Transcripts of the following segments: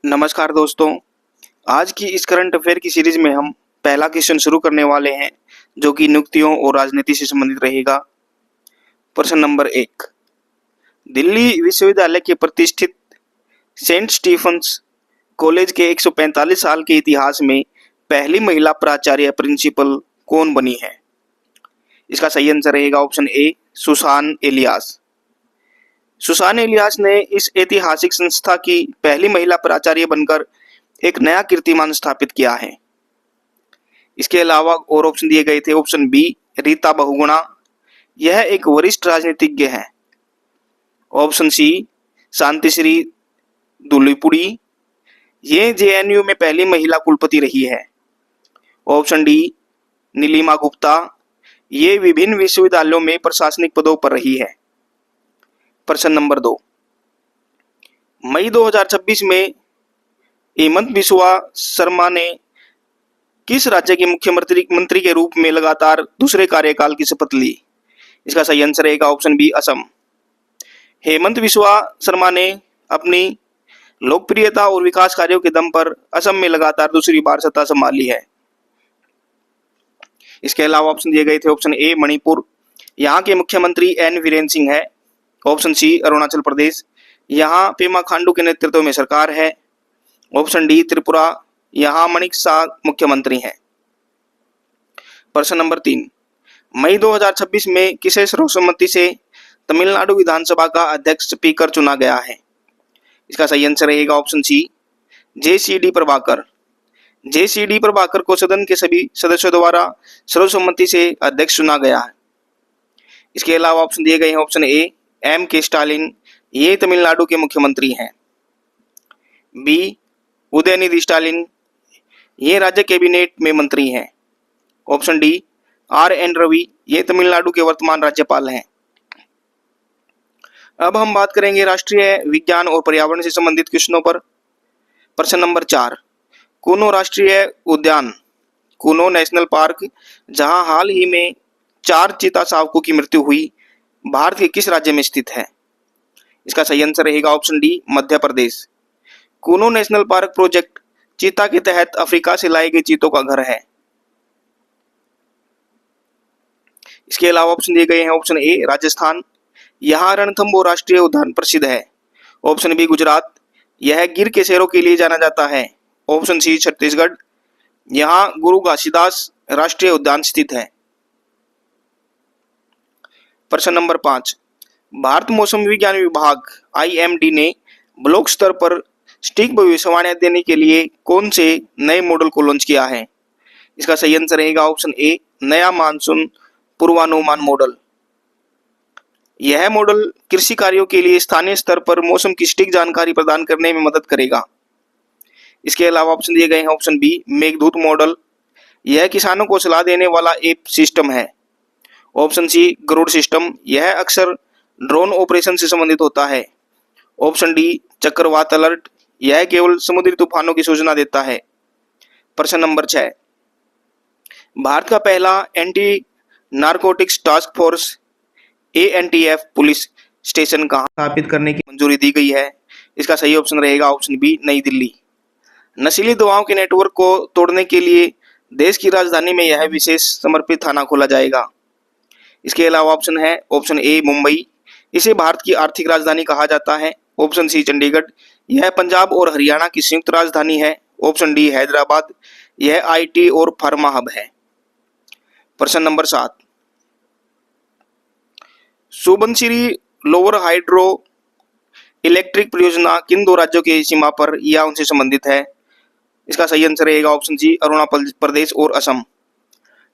नमस्कार दोस्तों। आज की इस करंट अफेयर की सीरीज में हम पहला क्वेश्चन शुरू करने वाले हैं जो कि नियुक्तियों और राजनीति से संबंधित रहेगा। प्रश्न नंबर 1। दिल्ली विश्वविद्यालय के प्रतिष्ठित सेंट स्टीफंस कॉलेज के 145 साल के इतिहास में पहली महिला प्राचार्य प्रिंसिपल कौन बनी है? इसका सही आंसर रहेगा option A, Susan Ilyas. Susan Ilyas ने इस ऐतिहासिक संस्था की पहली महिला प्राचार्य बनकर एक नया कीर्तिमान स्थापित किया है। इसके अलावा और ऑप्शन दिए गए थे। ऑप्शन बी, रीता बहुगुणा, यह एक वरिष्ठ राजनीतिज्ञ है। ऑप्शन सी, शांतिश्री दुलीपुड़ी, ये जेएनयू में पहली महिला कुलपति रही है। ऑप्शन डी, नीलिमा गुप्ता, ये विभिन्न विश्वविद्यालयों में प्रशासनिक पदों पर रही है। प्रश्न नंबर 2। मई 2026 में हेमंत बिस्वा शर्मा ने किस राज्य के मुख्यमंत्री के रूप में लगातार दूसरे कार्यकाल की शपथ ली? इसका सही आंसर रहेगा ऑप्शन बी, असम। हेमंत बिस्वा शर्मा ने अपनी लोकप्रियता और विकास कार्यों के दम पर असम में लगातार दूसरी बार सत्ता संभाली है। इसके अलावा ऑप्शन दिए गए थे। ऑप्शन ए, मणिपुर, यहाँ के मुख्यमंत्री एन वीरेन सिंह है। ऑप्शन सी, अरुणाचल प्रदेश, यहाँ पेमा खांडू के नेतृत्व में सरकार है। ऑप्शन डी, त्रिपुरा, यहाँ मणिक शाह मुख्यमंत्री हैं। प्रश्न नंबर 3। मई 2026 में किसे सर्वसम्मति से तमिलनाडु विधानसभा का अध्यक्ष स्पीकर चुना गया है? इसका सही आंसर रहेगा option C, JCD Prabhakar. JCD Prabhakar को सदन के सभी सदस्यों द्वारा सर्वसम्मति से अध्यक्ष चुना गया है। इसके अलावा ऑप्शन दिए गए हैं। ऑप्शन ए, एम के स्टालिन, ये तमिलनाडु के मुख्यमंत्री हैं। बी, उदयनिधि स्टालिन, ये राज्य कैबिनेट में मंत्री हैं। Option D, R N Ravi, ये तमिलनाडु के वर्तमान राज्यपाल हैं। अब हम बात करेंगे राष्ट्रीय विज्ञान और पर्यावरण से संबंधित क्वेश्चनों पर। प्रश्न नंबर 4। कूनो राष्ट्रीय उद्यान, कूनो नेशनल पार्क, जहां हाल ही में 4 चीता शावकों की मृत्यु हुई, भारत के किस राज्य में स्थित है? इसका सही आंसर रहेगा option D, Madhya Pradesh. Kuno national park project चीता के तहत अफ्रीका से लाए गए चीतों का घर है। इसके अलावा ऑप्शन दिए गए हैं। ऑप्शन ए, राजस्थान, यहाँ रणथंभौर राष्ट्रीय उद्यान प्रसिद्ध है। ऑप्शन बी, गुजरात, यह गिर के शेरों के लिए जाना जाता है। ऑप्शन सी, छत्तीसगढ़, यहाँ गुरु घासीदास राष्ट्रीय उद्यान स्थित है। प्रश्न नंबर 5। भारत मौसम विज्ञान विभाग IMD ने ब्लॉक स्तर पर सटीक भविष्यवाणियां देने के लिए कौन से नए मॉडल को लॉन्च किया है? इसका सही आंसर रहेगा ऑप्शन ए, नया मानसून पूर्वानुमान मॉडल। यह मॉडल कृषि कार्यों के लिए स्थानीय स्तर पर मौसम की सटीक जानकारी प्रदान करने में मदद करेगा। इसके अलावा ऑप्शन दिए गए हैं। ऑप्शन बी, मेघदूत मॉडल, यह किसानों को सलाह देने वाला एक सिस्टम है। ऑप्शन सी, गरुड़ सिस्टम, यह अक्सर ड्रोन ऑपरेशन से संबंधित होता है। ऑप्शन डी, चक्रवात अलर्ट, यह केवल समुद्री तूफानों की सूचना देता है। प्रश्न नंबर 6। भारत का पहला anti narcotics task force ANTF police station कहां स्थापित करने की मंजूरी दी गई है? इसका सही ऑप्शन रहेगा ऑप्शन बी, नई दिल्ली। नशीली दवाओं के नेटवर्क को तोड़ने के लिए देश की राजधानी में यह विशेष समर्पित थाना खोला जाएगा। इसके अलावा ऑप्शन है। ऑप्शन ए, मुंबई, इसे भारत की आर्थिक राजधानी कहा जाता है। ऑप्शन सी, चंडीगढ़, यह पंजाब और हरियाणा की संयुक्त राजधानी है। ऑप्शन डी, हैदराबाद, यह IT और फार्मा हब है। प्रश्न number 7। Subansiri lower hydro electric परियोजना किन 2 राज्यों की सीमा पर या उनसे संबंधित है? इसका सही आंसर रहेगा ऑप्शन सी, अरुणाचल प्रदेश और असम।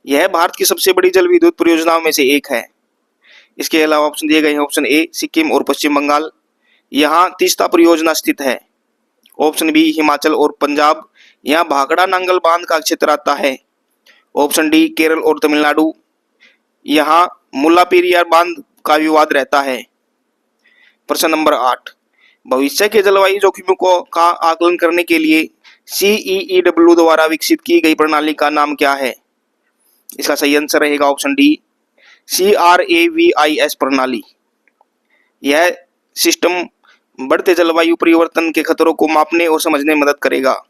यह भारत की सबसे बड़ी जल विद्युत परियोजनाओं में से एक है। इसके अलावा ऑप्शन दिए गए हैं। ऑप्शन ए, सिक्किम और पश्चिम बंगाल, यहाँ तीस्ता परियोजना स्थित है। ऑप्शन बी, हिमाचल और पंजाब, यहाँ भाखड़ा नांगल बांध का क्षेत्र आता है। ऑप्शन डी, केरल और तमिलनाडु, यहाँ मुल्लापेरियार बांध का विवाद रहता है। प्रश्न नंबर 8। भविष्य के जलवायु जोखिमों का आकलन करने के लिए CEEW द्वारा विकसित की गई प्रणाली का नाम क्या है? इसका सही आंसर रहेगा ऑप्शन डी, CRAVIS प्रणाली। यह सिस्टम बढ़ते जलवायु परिवर्तन के खतरों को मापने और समझने में मदद करेगा।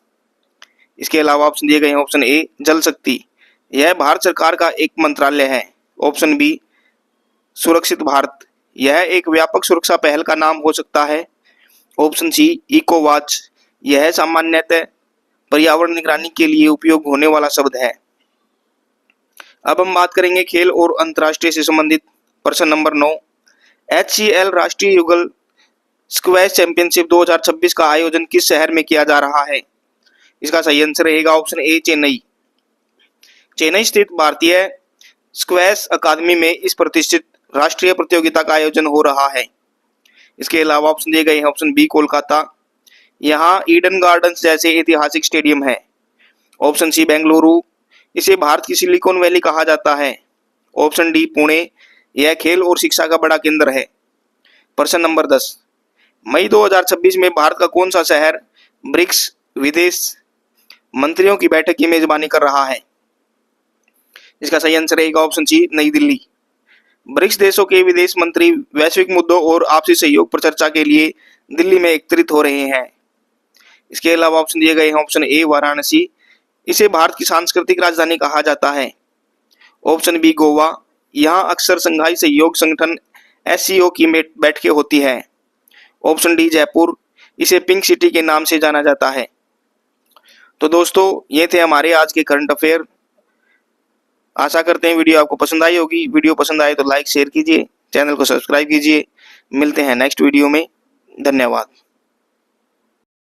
इसके अलावा ऑप्शन दिए गए हैं। ऑप्शन ए जल शक्ति, यह भारत सरकार का एक मंत्रालय है। ऑप्शन बी सुरक्षित भारत, यह एक व्यापक सुरक्षा पहल का नाम हो सकता है। ऑप्शन सी इको वॉच, यह सामान्यतः पर्यावरण निगरानी के लिए उपयोग होने वाला शब्द है। अब हम बात करेंगे खेल और अंतर्राष्ट्रीय से संबंधित। प्रश्न नंबर 9, HCL राष्ट्रीय युगल स्क्वैश चैंपियनशिप 2026 का आयोजन किस शहर में किया जा रहा है? इसका सही आंसर रहेगा ऑप्शन ए चेन्नई। चेन्नई स्थित भारतीय स्क्वैश अकादमी में इस प्रतिष्ठित राष्ट्रीय प्रतियोगिता का आयोजन हो रहा है। इसके अलावा ऑप्शन दिए गए हैं। ऑप्शन बी कोलकाता, यहाँ ईडन गार्डन्स जैसे ऐतिहासिक स्टेडियम है। ऑप्शन सी बेंगलुरु, इसे भारत की सिलिकॉन वैली कहा जाता है। ऑप्शन डी पुणे, यह खेल और शिक्षा का बड़ा केंद्र है। प्रश्न नंबर 10, मई 2026 में भारत का कौन सा शहर ब्रिक्स विदेश मंत्रियों की बैठक की मेजबानी कर रहा है? इसका सही आंसर रहेगा ऑप्शन सी नई दिल्ली। ब्रिक्स देशों के विदेश मंत्री वैश्विक मुद्दों और आपसी सहयोग पर चर्चा के लिए दिल्ली में एकत्रित हो रहे हैं। इसके अलावा ऑप्शन दिए गए हैं। ऑप्शन ए वाराणसी, इसे भारत की सांस्कृतिक राजधानी कहा जाता है। ऑप्शन बी गोवा, यहाँ अक्सर संघाई सहयोग संगठन SCO की बैठकें होती है। ऑप्शन डी जयपुर, इसे पिंक सिटी के नाम से जाना जाता है। तो दोस्तों ये थे हमारे आज के करंट अफेयर। आशा करते हैं वीडियो आपको पसंद आई होगी। वीडियो पसंद आए तो लाइक शेयर कीजिए, चैनल को सब्सक्राइब कीजिए। मिलते हैं नेक्स्ट वीडियो में। धन्यवाद।